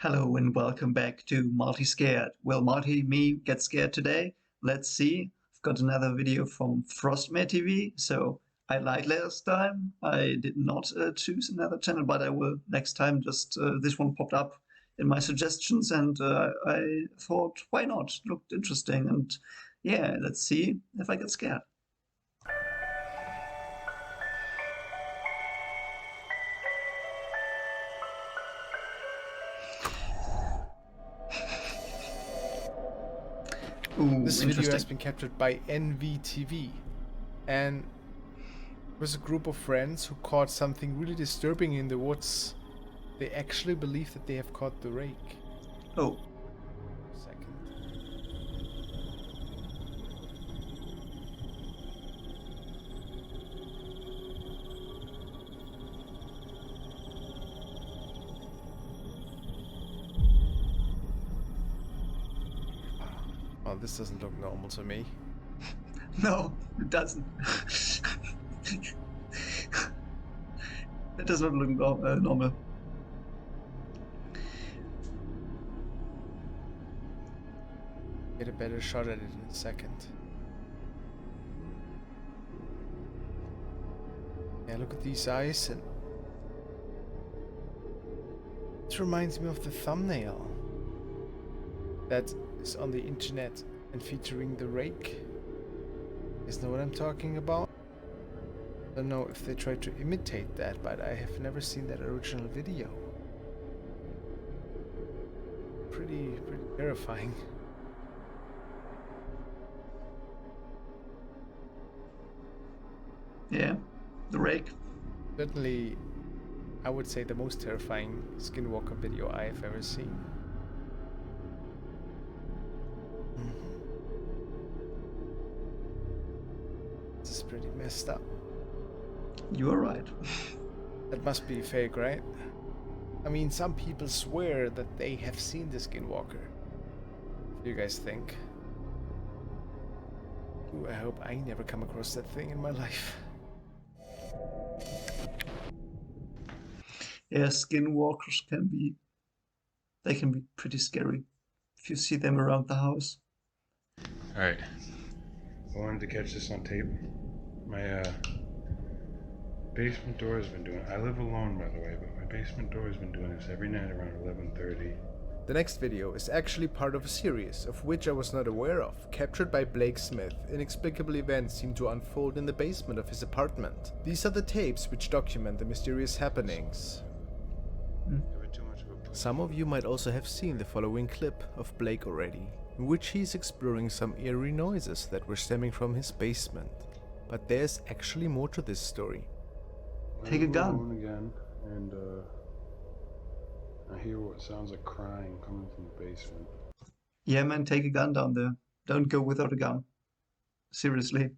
Hello and welcome back to Maltiscared. Will me get scared today? Let's see. I've got another video from Frostmare TV. So I lied last time. I did not choose another channel, but I will next time. Just this one popped up in my suggestions, and I thought, why not? Looked interesting, and yeah, let's see if I get scared. Ooh, This video has interesting. been captured by NVTV, and it was a group of friends who caught something really disturbing in the woods. They actually believe that they have caught the rake. Oh, Second. Oh, this doesn't look normal to me. no, it doesn't. It does not look normal. Get a better shot at it in a second. Yeah, look at these eyes, and it reminds me of the thumbnail that is on the internet and featuring the rake. Isn't that what I'm talking about? I don't know if they tried to imitate that, but I have never seen that original video. Pretty terrifying. Yeah, the rake. Certainly, I would say the most terrifying Skinwalker video I have ever seen. This is pretty messed up. You are right. That must be fake, right? I mean, some people swear that they have seen the Skinwalker. What do you guys think? Ooh, I hope I never come across that thing in my life. Yeah, skinwalkers they can be pretty scary if you see them around the house. Alright. I wanted to catch this on tape. My basement door has been doing I live alone, by the way, but my basement door has been doing this every night around 11:30. The next video is actually part of a series of which I was not aware of, captured by Blake Smith. Inexplicable events seem to unfold in the basement of his apartment. These are the tapes which document the mysterious happenings. Never too much of a Some of you might also have seen the following clip of Blake already, in which he is exploring some eerie noises that were stemming from his basement. But there's actually more to this story. Take a gun. alone again, and I hear what sounds like crying coming from the basement. Yeah, man, take a gun down there. Don't go without a gun. Seriously.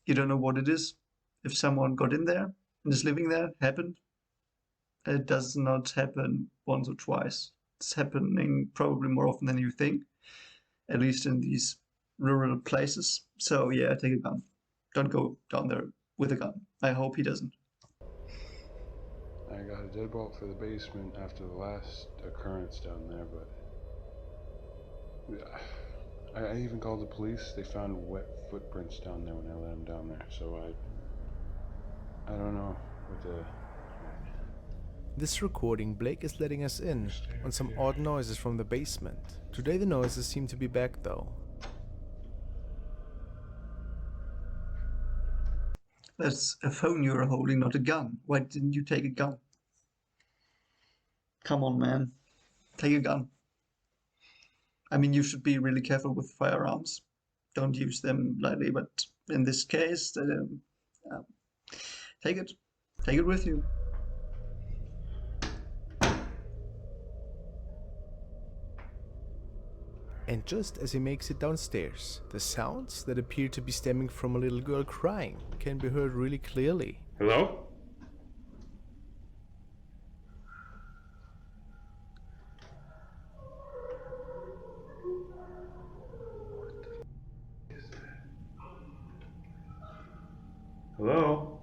You don't know what it is. If someone got in there and is living there, happened. It does not happen once or twice. It's happening probably more often than you think, at least in these rural places. So yeah, take a gun. Don't go down there with a gun. I hope he doesn't. I got a deadbolt for the basement after the last occurrence down there, but I even called the police. They found wet footprints down there when I let them down there, so I don't know what the... This recording, Blake is letting us in on some odd noises from the basement. Today the noises seem to be back though. That's a phone you're holding, not a gun. Why didn't you take a gun? Come on, man. Take a gun. I mean, you should be really careful with firearms. Don't use them lightly, but in this case, take it. Take it with you. And just as he makes it downstairs, the sounds that appear to be stemming from a little girl crying can be heard really clearly. Hello? Hello?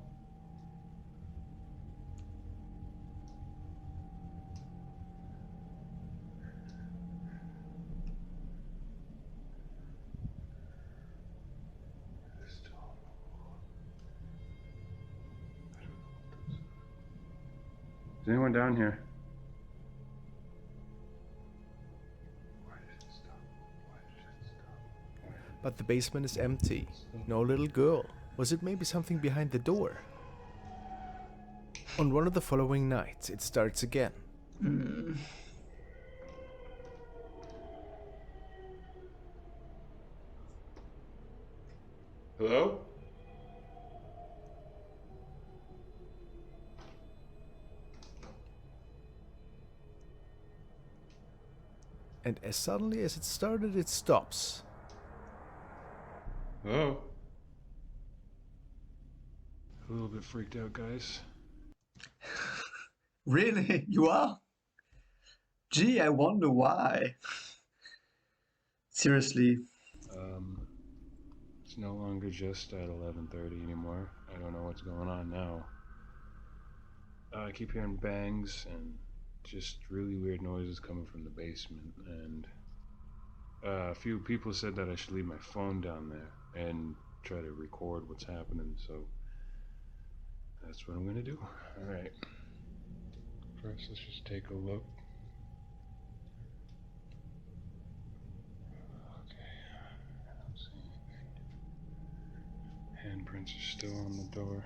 anyone down here? Why did it stop? Why did it stop? But the basement is empty. No little girl. Was it maybe something behind the door? On one of the following nights, it starts again. Hello? And as suddenly as it started, it stops. Hello? A little bit freaked out, guys. Really? You are? Gee, I wonder why. Seriously. It's no longer just at 11:30 anymore. I don't know what's going on now. I keep hearing bangs and just really weird noises coming from the basement, and a few people said that I should leave my phone down there and try to record what's happening, so that's what I'm gonna do. Alright. First, let's just take a look. Okay. I don't see anything. Handprints are still on the door.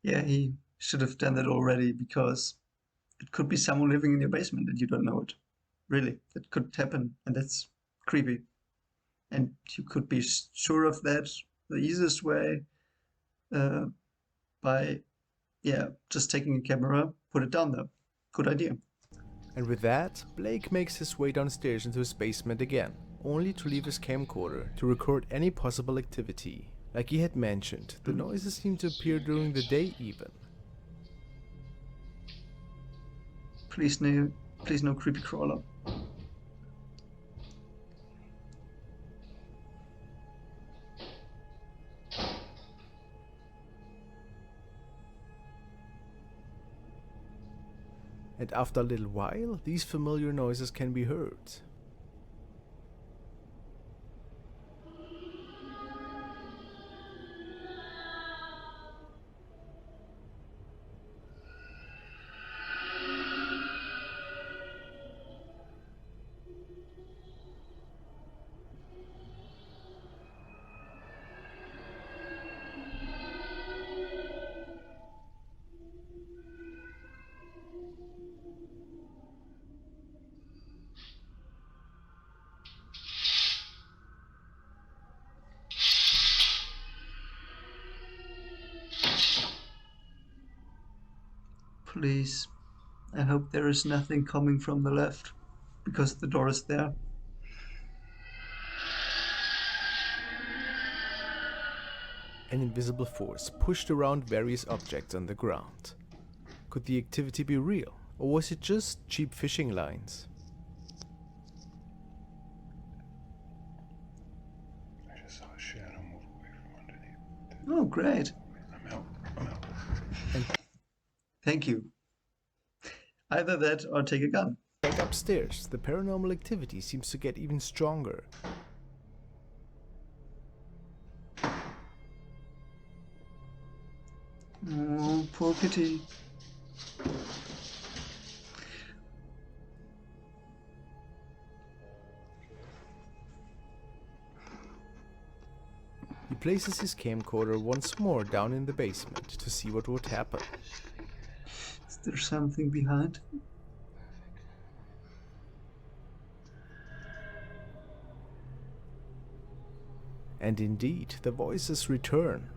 Yeah, he should have done that already, because it could be someone living in your basement and you don't know it. Really, that could happen, and that's creepy. And you could be sure of that the easiest way by, just taking a camera, put it down there. Good idea. And with that, Blake makes his way downstairs into his basement again, only to leave his camcorder to record any possible activity. Like he had mentioned, the noises seem to appear during the day even. Please no creepy crawler. And after a little while, these familiar noises can be heard. Please. I hope there is nothing coming from the left, because the door is there. An invisible force pushed around various objects on the ground. Could the activity be real, or was it just cheap fishing lines? I just saw a shadow move away from underneath. Oh, great. I'm out. Thank you. Either that or take a gun. Back upstairs, the paranormal activity seems to get even stronger. Oh, poor kitty. He places his camcorder once more down in the basement to see what would happen. Is there something behind? And indeed, the voices return.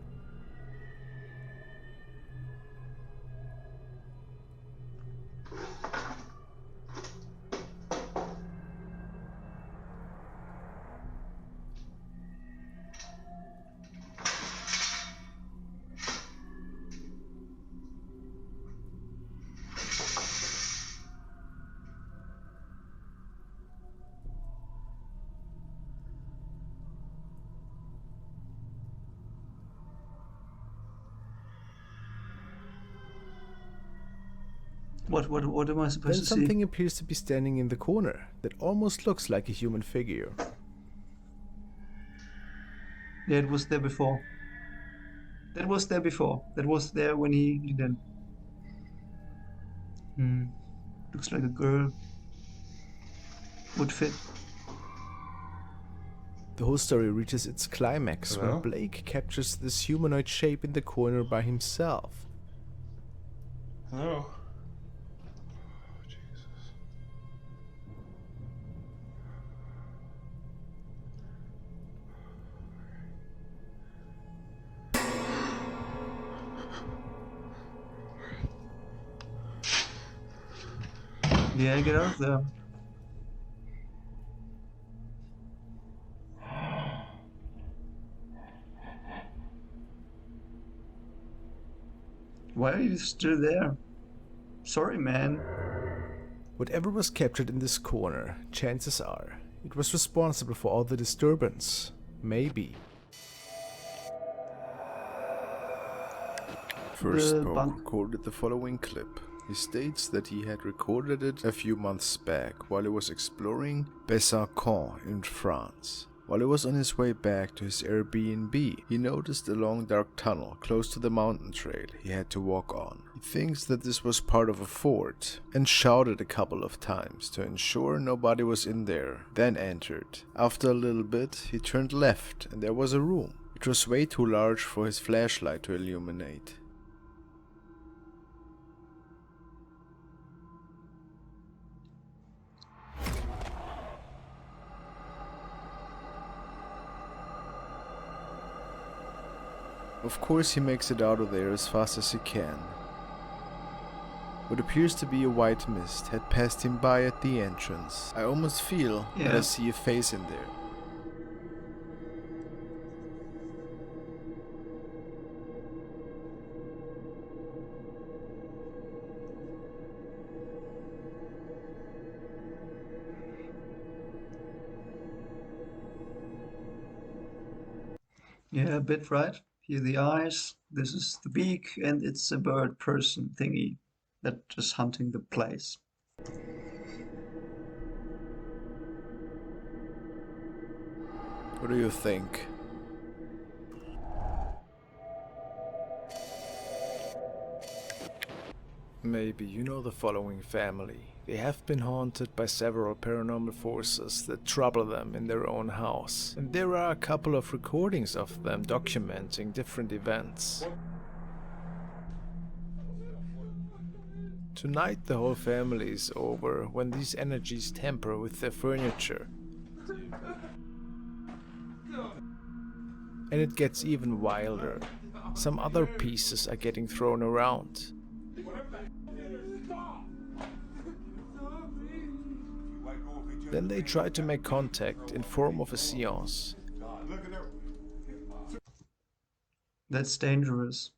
What am I Then supposed to see? something appears to be standing in the corner that almost looks like a human figure. Yeah, it was there before. That was there before. That was there when he didn't. Looks like a girl. Would fit. The whole story reaches its climax Hello? when Blake captures this humanoid shape in the corner by himself. Hello? Jesus. Yeah, get out of there. Why are you still there? Sorry, man. Whatever was captured in this corner, chances are, it was responsible for all the disturbance. Maybe. First The Poe bunk. recorded the following clip. He states that he had recorded it a few months back while he was exploring Besançon in France. While he was on his way back to his Airbnb, he noticed a long dark tunnel close to the mountain trail he had to walk on. He thinks that this was part of a fort and shouted a couple of times to ensure nobody was in there, then entered. After a little bit, he turned left and there was a room. It was way too large for his flashlight to illuminate. Of course he makes it out of there as fast as he can. What appears to be a white mist had passed him by at the entrance. I almost feel that I Yeah. see a face in there. Yeah, a bit right. Here the eyes, this is the beak, and it's a bird person thingy that is hunting the place. What do you think? Maybe you know the following family. They have been haunted by several paranormal forces that trouble them in their own house. And there are a couple of recordings of them documenting different events. Tonight the whole family is over when these energies tamper with their furniture. And it gets even wilder. Some other pieces are getting thrown around. Then they try to make contact in form of a seance. That's dangerous.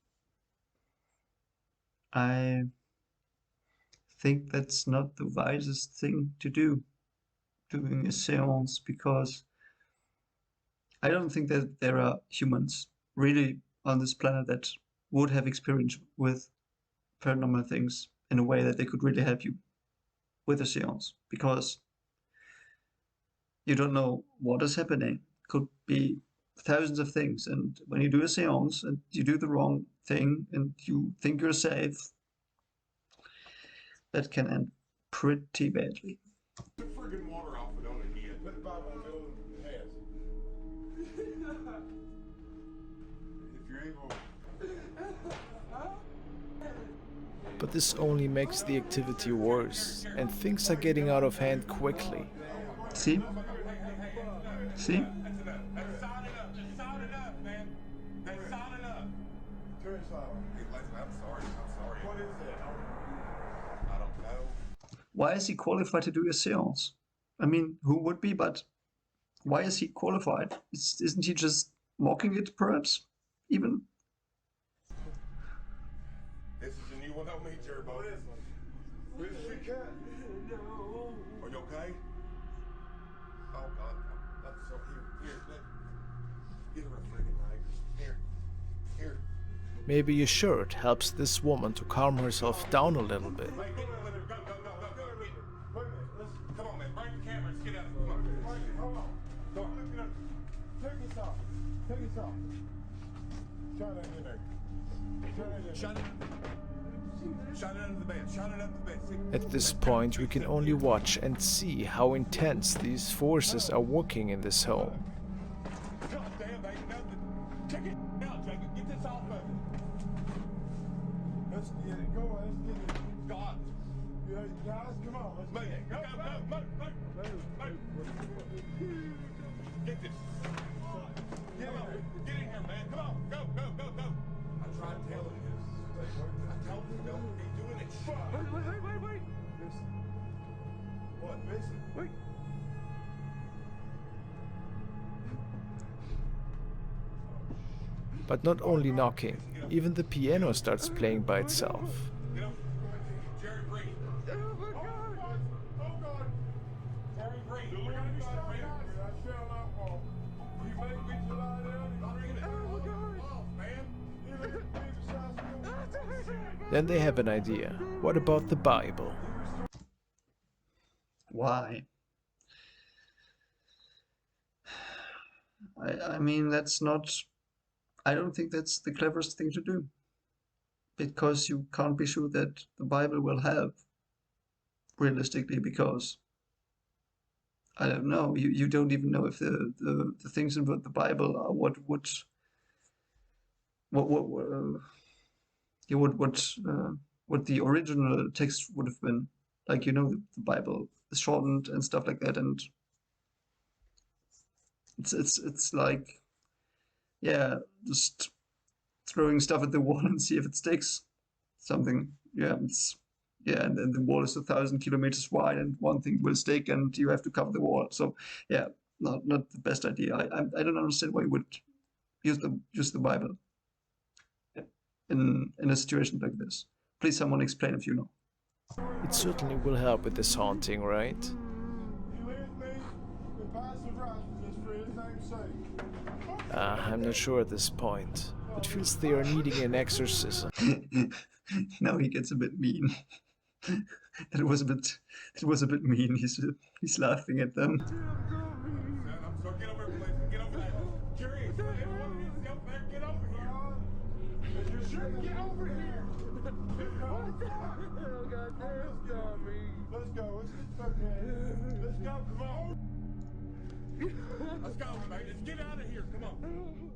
I think that's not the wisest thing to do, doing a seance, because I don't think that there are humans really on this planet that would have experience with paranormal things in a way that they could really help you with a seance, because you don't know what is happening. Could be thousands of things, and when you do a seance and you do the wrong thing and you think you're safe, that can end pretty badly. Friggin' water off it on it again. Put the bottle on the old pass. If you're able. But this only makes the activity worse, and things are getting out of hand quickly. See? See? That's solid enough. Just solid enough, man. That's solid enough. Turn solid. Hey, Leslie, I'm sorry. What is it? I don't know. Why is he qualified to do a seance? I mean, who would be, but why is he qualified? Isn't he just mocking it, perhaps? Even? This is a new one on me, Turbo. What is it? Where's the cat? No. Are you okay? Oh, God. I'm so here. Get her a friggin' knife. Here. Maybe a shirt helps this woman to calm herself down a little bit. Hey, go. Wait a minute. Listen. Come on, man. Bring the camera. Let's get out of here. Come on. Hold on. Go on. Take this off. Shot it in there. Shot it under the bed. Shot it under the bed. See? At this point, we can only watch and see how intense these forces are working in this home. God damn, they ain't nothing. Check it out, Jacob. Get this off of it. Let's get it going. Let's get it. God. Yeah, guys, come on. Let's move. Go. Get this. Get in here, man. Come on. Go. I tried telling you. I told you don't be doing it. Wait. Listen. What? Listen. Wait. But not only knocking, even the piano starts playing by itself. Get up. Jerry Green. Oh, my God. Oh, God. Jerry Green. I shall not fall. You make me to lie down. Oh, my God. Oh, man. Then they have an idea. What about the Bible? Why? I mean, that's not... I don't think that's the cleverest thing to do. Because you can't be sure that the Bible will help. Realistically, because... I don't know. You don't even know if the things in the Bible are what the original text would have been. Like, you know, the Bible is shortened and stuff like that, and it's like, yeah, just throwing stuff at the wall and see if it sticks. Something, yeah, and then the wall is 1,000 kilometers wide, and one thing will stick, and you have to cover the wall. So, yeah, not the best idea. I don't understand why you would use the Bible in a situation like this. Please, someone explain if you know. It certainly will help with this haunting, right? He leaves me and passes righteousness for his name's sake. I'm not sure at this point. It feels they are needing an exorcism. Now he gets a bit mean. It was a bit mean. He's laughing at them. I'm sorry, get over here, please. Get over there. Jerry, everyone is up there. Get over here. Sure, get over here. Let's go. It's okay. Let's go. Come on. Let's go, mate. Let's get out of here. Come on.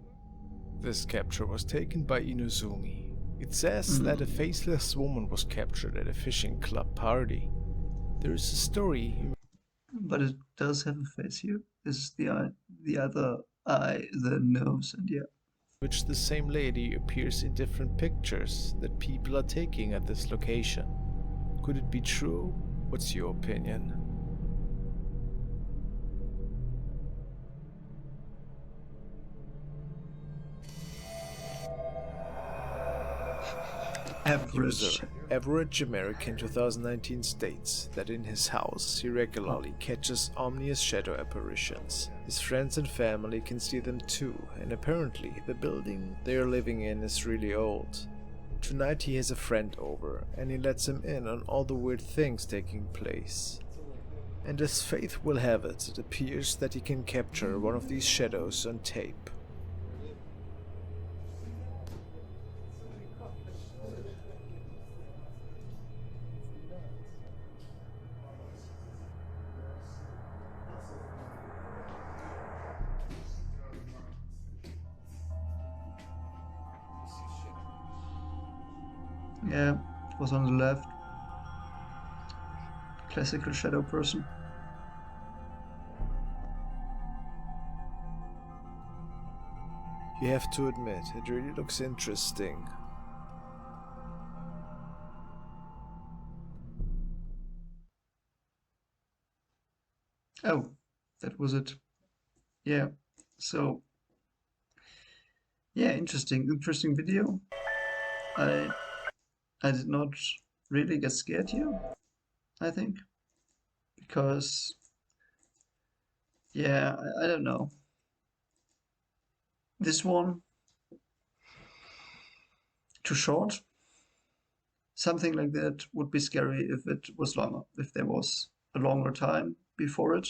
This capture was taken by Inuzumi. It says that a faceless woman was captured at a fishing club party. There is a story. But it does have a face here. This is the eye, the other eye, the nose, and yeah. Which the same lady appears in different pictures that people are taking at this location. Could it be true? What's your opinion? Average American 2019 states that in his house he regularly catches ominous shadow apparitions. His friends and family can see them too, and apparently the building they are living in is really old. Tonight he has a friend over, and he lets him in on all the weird things taking place. And as fate will have it, it appears that he can capture one of these shadows on tape. Yeah, it was on the left. Classical shadow person. You have to admit, it really looks interesting. Oh, that was it. Yeah, so... yeah, interesting video. I did not really get scared here, I think. Because... yeah, I don't know. This one, too short. Something like that would be scary if it was longer, if there was a longer time before it.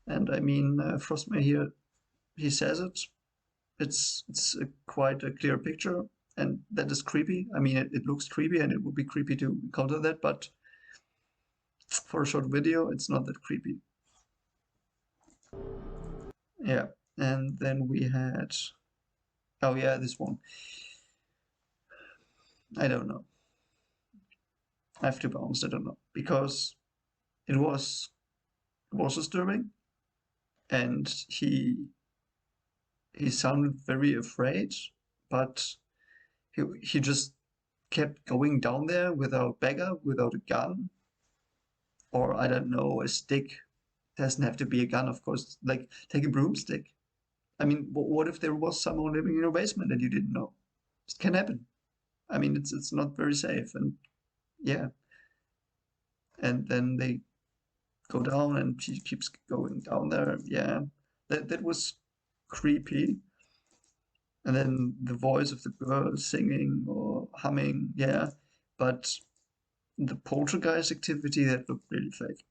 And I mean, Frostmare here, he says it. it's quite a clear picture, and that is creepy. I mean, it looks creepy, and it would be creepy to encounter that, but for a short video, it's not that creepy. Yeah, and then we had, oh yeah, this one. I don't know. I have to be honest, I don't know, because it was disturbing, and he sounded very afraid, but he just kept going down there without backup, without a gun, or I don't know, a stick. Doesn't have to be a gun, of course. Like, take a broomstick. I mean, what if there was someone living in your basement and you didn't know? It can happen. I mean, it's not very safe, and yeah. And then they go down, and she keeps going down there. Yeah, that was creepy. And then the voice of the girl singing or humming, yeah. But the poltergeist activity, that looked really fake.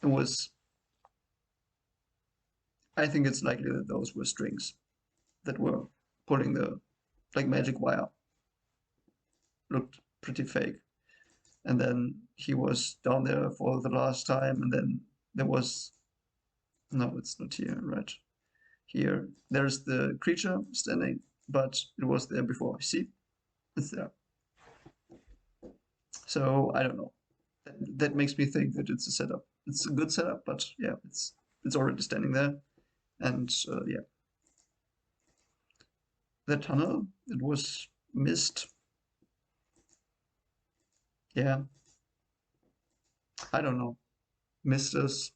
It was. I think it's likely that those were strings that were pulling the like magic wire. Looked pretty fake. And then he was down there for the last time, and then there was, no, it's not here, right? Here, there's the creature standing, but it was there before. See, it's there. So I don't know. That makes me think that it's a setup. It's a good setup, but yeah, it's already standing there, and yeah, the tunnel, it was missed. Yeah, I don't know. Missed us.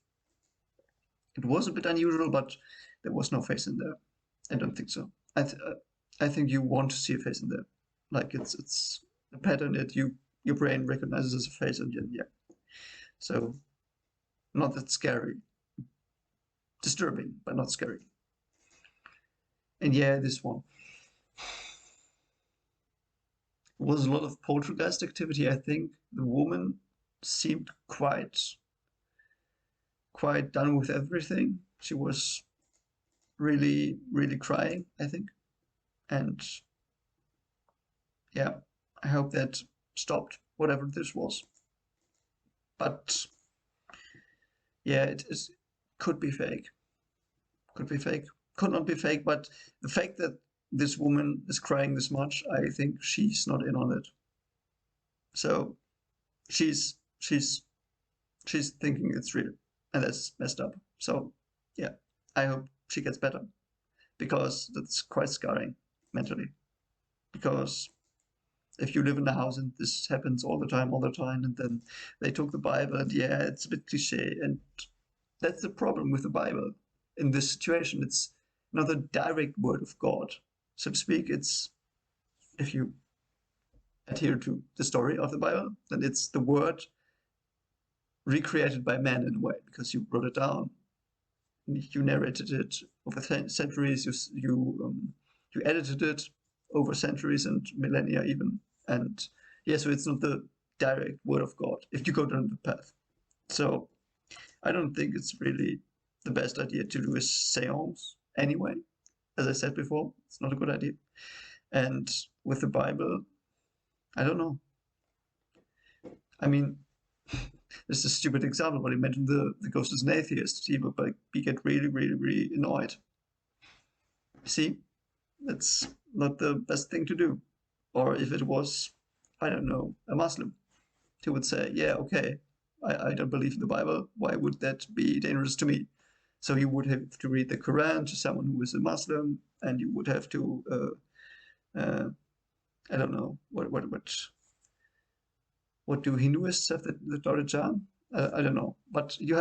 It was a bit unusual, but there was no face in there. I don't think so. I think you want to see a face in there, like it's a pattern that your brain recognizes as a face, and yeah. So not that scary, disturbing, but not scary. And yeah, this one was a lot of poltergeist activity. I think the woman seemed quite done with everything. She was really really crying, I think, and yeah, I hope that stopped whatever this was. But yeah, it is, could be fake, could be fake, could not be fake. But the fact that this woman is crying this much, I think she's not in on it. So she's she's she's thinking it's real, and that's messed up. So yeah, I hope she gets better, because that's quite scarring mentally. Because if you live in a house and this happens all the time, and then they took the Bible, and yeah, it's a bit cliche, and that's the problem with the Bible. In this situation, it's not the direct word of God, so to speak. It's, if you adhere to the story of the Bible, then it's the word recreated by man in a way, because you wrote it down, you narrated it over centuries, you edited it over centuries and millennia even, and yeah, so it's not the direct word of God if you go down the path. So I don't think it's really the best idea to do a seance anyway. As I said before, it's not a good idea. And with the Bible, I don't know. I mean, this is a stupid example, but imagine the ghost is an atheist. He would get really, really, really annoyed. See, that's not the best thing to do. Or if it was, I don't know, a Muslim, he would say, yeah, okay, I don't believe in the Bible. Why would that be dangerous to me? So you would have to read the Quran to someone who is a Muslim, and you would have to, I don't know, what do Hinduists have the Dora Jan? I don't know, but you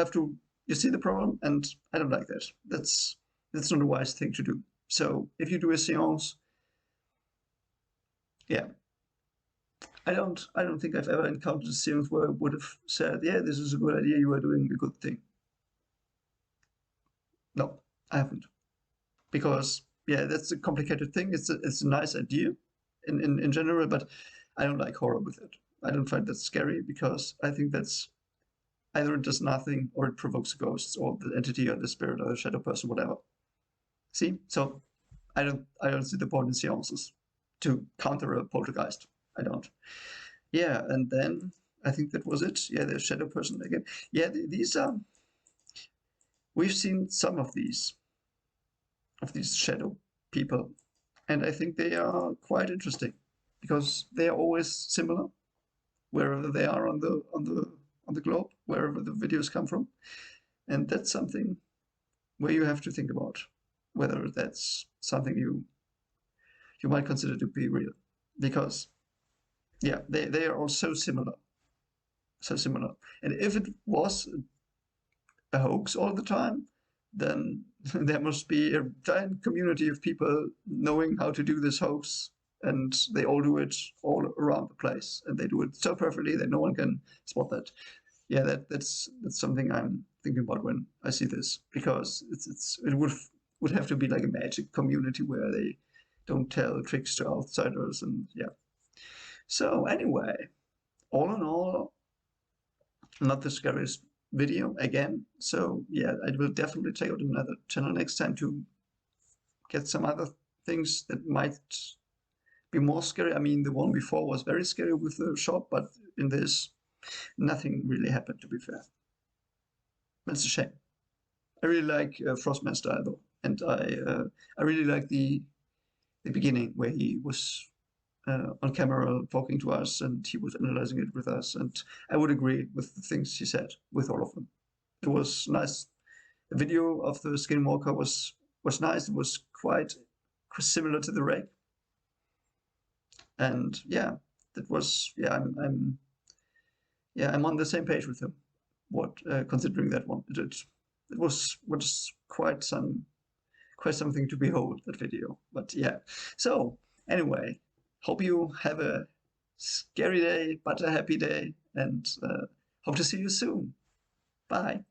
see the problem, and I don't like that. That's not a wise thing to do. So if you do a seance, yeah, I don't think I've ever encountered a seance where I would have said, yeah, this is a good idea, you are doing a good thing. No, I haven't, because yeah, that's a complicated thing. It's a nice idea in general, but I don't like horror with it. I don't find that scary, because I think that's either it does nothing, or it provokes ghosts or the entity or the spirit or the shadow person, whatever. See, so I don't see the point in seances to counter a poltergeist. I don't. Yeah, and then I think that was it. Yeah, the shadow person again. Yeah, these are. We've seen some of these shadow people, and I think they are quite interesting because they are always similar wherever they are on the globe, wherever the videos come from, and that's something where you have to think about whether that's something you might consider to be real, because yeah, they are all so similar, and if it was a hoax all the time, then there must be a giant community of people knowing how to do this hoax, and they all do it all around the place, and they do it so perfectly that no one can spot that. Yeah, that's something I'm thinking about when I see this, because it would have to be like a magic community where they don't tell tricks to outsiders, and yeah. So anyway, all in all, not the scariest video again. So yeah, I will definitely take out another channel next time to get some other things that might be more scary. I mean, the one before was very scary with the shop, but in this, nothing really happened, to be fair. That's a shame. I really like Frostman style though, and I really like the beginning where he was on camera talking to us and he was analyzing it with us, and I would agree with the things he said with all of them. It was nice. The video of the Skinwalker was nice. It was quite similar to the Rake, and yeah, that was yeah. I'm on the same page with him. What considering that one, it was quite something to behold, that video. But yeah, so anyway, hope you have a scary day but a happy day, and hope to see you soon. Bye.